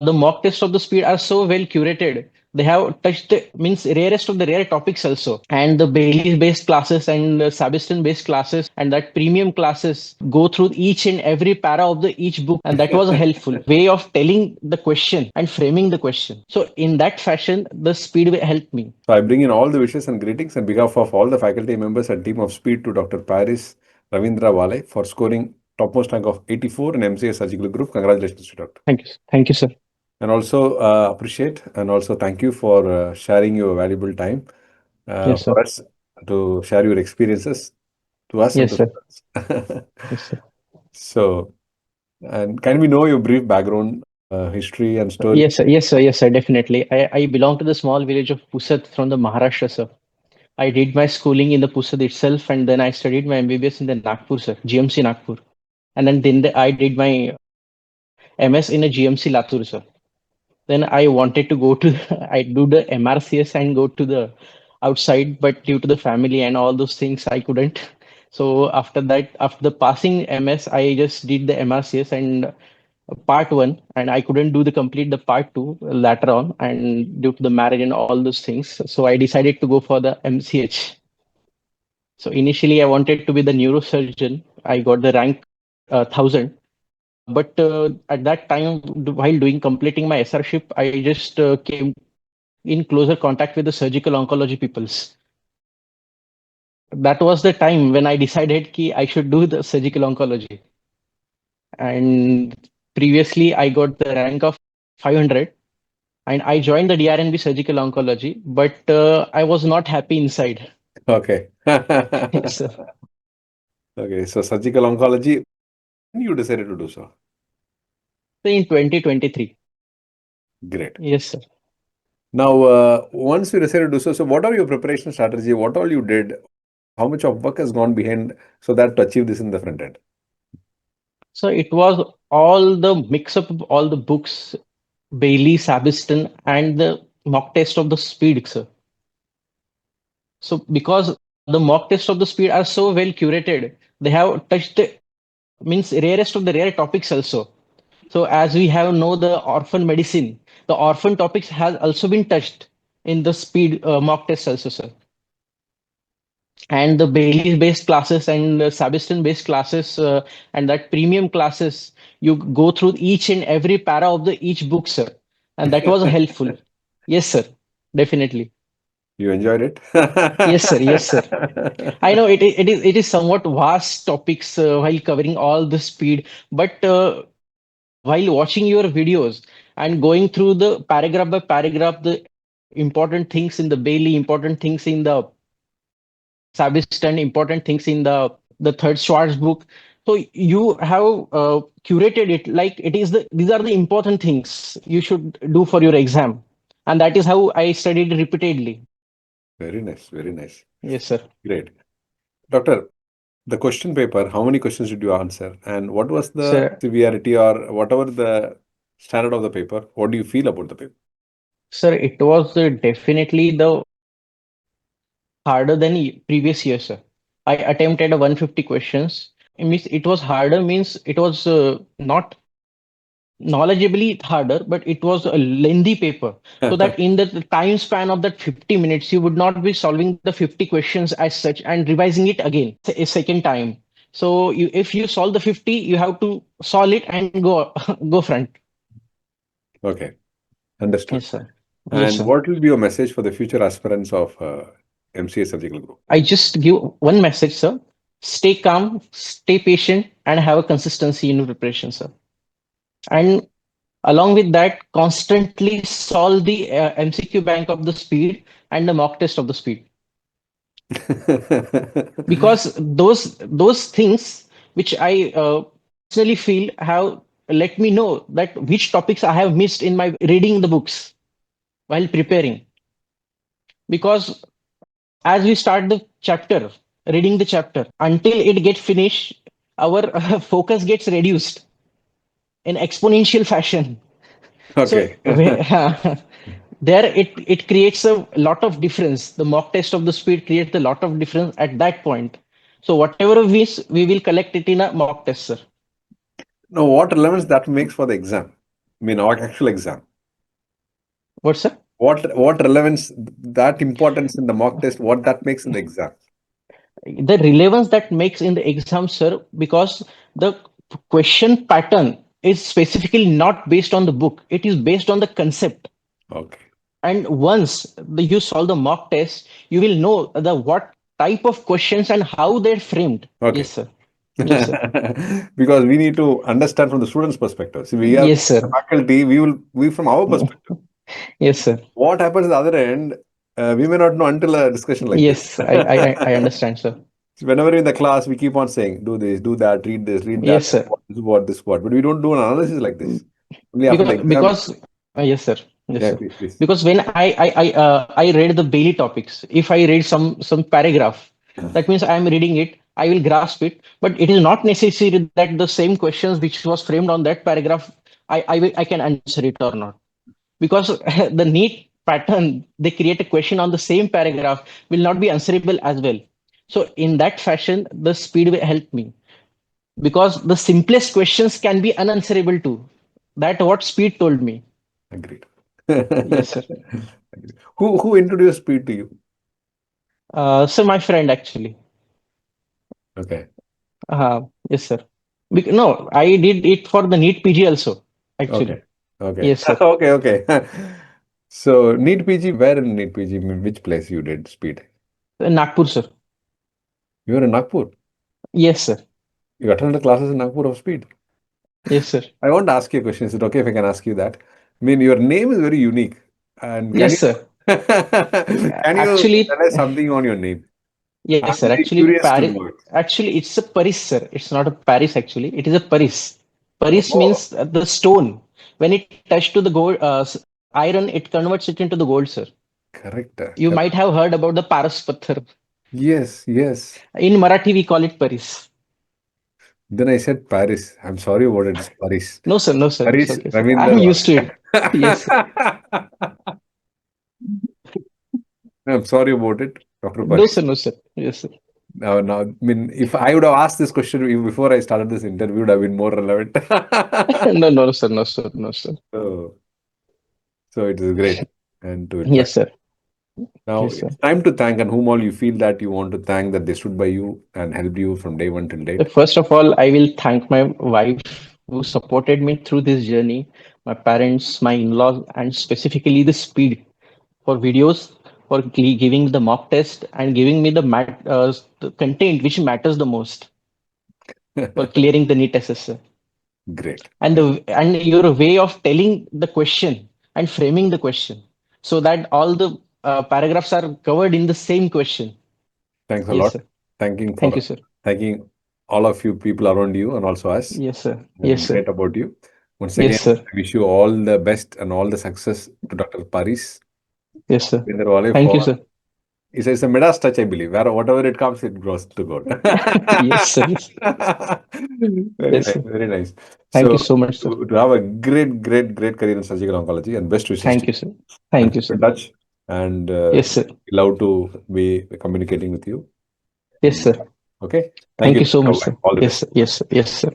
the mock tests of the speed are so well curated. They have touched the means rarest of the rare topics also, and the Bailey based classes and Sabiston based classes and that premium classes go through each and every para of the each book, and that was a helpful way of telling the question and framing the question. So in that fashion, the speed will help me. So I bring in all the wishes and greetings on behalf of all the faculty members and team of Speed to Dr. Paris Ravindra Wale for scoring topmost rank of 84 in MCA Surgical Group. Congratulations to Doctor. Thank you, sir. And also appreciate and also thank you for sharing your valuable time Yes, sir. for us to share your experiences to us and Yes, to sir. students. Yes, sir. So, and can we know your brief background, history and story? Yes, sir. Yes, sir. Yes, sir. Definitely. I belong to the small village of Pusat from the Maharashtra, sir. I did my schooling in the Pusat itself, and then I studied my MBBS in the Nagpur, sir, GMC Nagpur. And then I did my MS in a GMC Latur, sir. Then I wanted to go to, I do the MRCS and go to the outside, but due to the family and all those things, I couldn't. So after that, after the passing MS, I just did the MRCS and part one, and I couldn't do the complete the part two later on, and due to the marriage and all those things. So I decided to go for the MCH. So initially, I wanted to be the neurosurgeon. I got the rank 1000. But at that time, while doing completing my SRship, I just came in closer contact with the surgical oncology peoples. That was the time when I decided ki I should do the surgical oncology. And previously, I got the rank of 500, and I joined the DRNB surgical oncology, but I was not happy inside. Okay. Yes, sir. Okay, so surgical oncology, when you decided to do so? So in 2023. Great. Yes, sir. Now, once you decided to do so, so what are your preparation strategy? What all you did? How much of work has gone behind so that to achieve this in the front end? So it was all the mix up of all the books, Bailey, Sabiston, and the mock test of the speed, sir. So because the mock test of the speed are so well curated, they have touched the means rarest of the rare topics also. So as we have know the orphan medicine, the orphan topics has also been touched in the speed mock test also, sir. And the Bailey based classes and Sabiston based classes and that premium classes, you go through each and every para of the each book, sir, and that was helpful. Yes, sir, definitely. You enjoyed it? Yes, sir. Yes, sir. I know it is somewhat vast topics while covering all the speed, but while watching your videos and going through the paragraph by paragraph, the important things in the Bailey, important things in the Sabiston, important things in the third Schwartz book. So you have curated it like it is the these are the important things you should do for your exam, and that is how I studied repeatedly. Very nice, very nice. Yes, sir. Great. Doctor, the question paper, how many questions did you answer? And what was the Sir, severity or whatever the standard of the paper? What do you feel about the paper? sir, it was definitely the harder than previous year, sir. I attempted a 150 questions. It means it was harder means it was not knowledgeably harder, but it was a lengthy paper. So that in the time span of that 50 minutes, you would not be solving the 50 questions as such and revising it again a second time. So if you solve the 50, you have to solve it and go go front. Okay, understood. Yes, sir. Yes, And sir. what will be your message for the future aspirants of MCA Surgical Group? I just give one message, sir. Stay calm, stay patient, and have a consistency in your preparation, sir. And along with that, constantly solve the MCQ bank of the speed and the mock test of the speed. Because those things which I personally feel have let me know that which topics I have missed in my reading the books while preparing. Because as we start the chapter, reading the chapter, until it gets finished, our focus gets reduced in exponential fashion. So Okay. there it creates a lot of difference. The mock test of the speed creates a lot of difference at that point. So whatever we will collect it in a mock test, sir. Now, what relevance that makes for the exam? I mean, our actual exam. What, sir? What relevance, that importance in the mock test, what that makes in the exam? The relevance that makes in the exam, sir, because the question pattern is specifically not based on the book. It is based on the concept. Okay. And once you solve the mock test, you will know the what type of questions and how they're framed. Okay. Yes, sir. Yes, sir. Because we need to understand from the student's perspective. See, we are Yes, sir. the faculty, we from our perspective. Yes, sir. What happens at the other end, we may not know until a discussion like this. Yes, I understand, sir. Whenever in the class, we keep on saying, do this, do that, read that, Yes, sir. this, what. But we don't do an analysis like this. Only after the Because exam. yes, sir. Yes, Yeah, sir. please. Because when I read the Bailey topics, if I read some paragraph, that means I am reading it, I will grasp it, but it is not necessary that the same questions which was framed on that paragraph, I can answer it or not. Because the NEET pattern, they create a question on the same paragraph will not be answerable as well. So in that fashion, the speed will help me because the simplest questions can be unanswerable too. That what speed told me. Agreed. Yes, sir. Agreed. Who introduced speed to you? So my friend actually. Okay. Yes, sir. No, I did it for the NEET PG also. Actually. Okay. Okay. Yes, sir. Okay. Okay. So NEET PG, where in NEET PG? Which place you did speed? Nagpur, sir. You were in Nagpur. Yes, sir. You attended classes in Nagpur of speed. Yes, sir. I want to ask you a question. Is it okay if I can ask you that? I mean, your name is very unique. And can Yes, you sir. can you Actually, tell us something on your name? I'm yes, sir. very Actually, curious to Paris. know it. Actually, it's a Paris, sir. It's not a Paris. Actually, it is a Paris. Paris Oh, means the stone. When it touched to the gold, iron, it converts it into the gold, sir. correct. You might have heard about the Paras Patthar. Yes, yes. In Marathi, we call it Paris. Then I said Paris. I'm sorry about it. It's Paris. No, sir. No, sir. It's Paris okay, sir. Ravindra I'm used to wale. it. Yes, sir. I'm sorry about it, Dr. No, sir. Paris. No, sir. Yes, sir. Now, I mean, if I would have asked this question before I started this interview, it would have been more relevant. No, no, sir. No, sir. No, sir. So, so it is great and to Yes, interact. sir. Now Yes, sir. it's time to thank, and whom all you feel that you want to thank that they stood by you and helped you from day one till date. First of all, I will thank my wife who supported me through this journey, my parents, my in-laws, and specifically the speed for videos, for giving the mock test and giving me the content which matters the most for clearing the NEET assessor. Great. And your way of telling the question and framing the question so that all the paragraphs are covered in the same question. Thanks a Yes, lot. sir. Thanking Thank you, for sir. thanking all of you people around you and also us. Yes, sir. Yes, And sir. great about you. Once Yes, again, sir. I wish you all the best and all the success to Dr. Paris Yes, sir. Ravindra wale Thank you, for sir. it's a Midas touch, I believe. Where whatever it comes, it grows to gold. Yes, sir. Yes, Very yes, nice, sir. very nice. Thank So you so much, sir. to have a great career in surgical oncology and best wishes to Thank you. you, sir. And Thank you, keep sir. in touch. And Yes, sir. love to be communicating with you. Yes, And sir. okay, thank Thank you. you so much, Bye. sir. All the Yes, best. sir. Yes, sir. Yes, sir.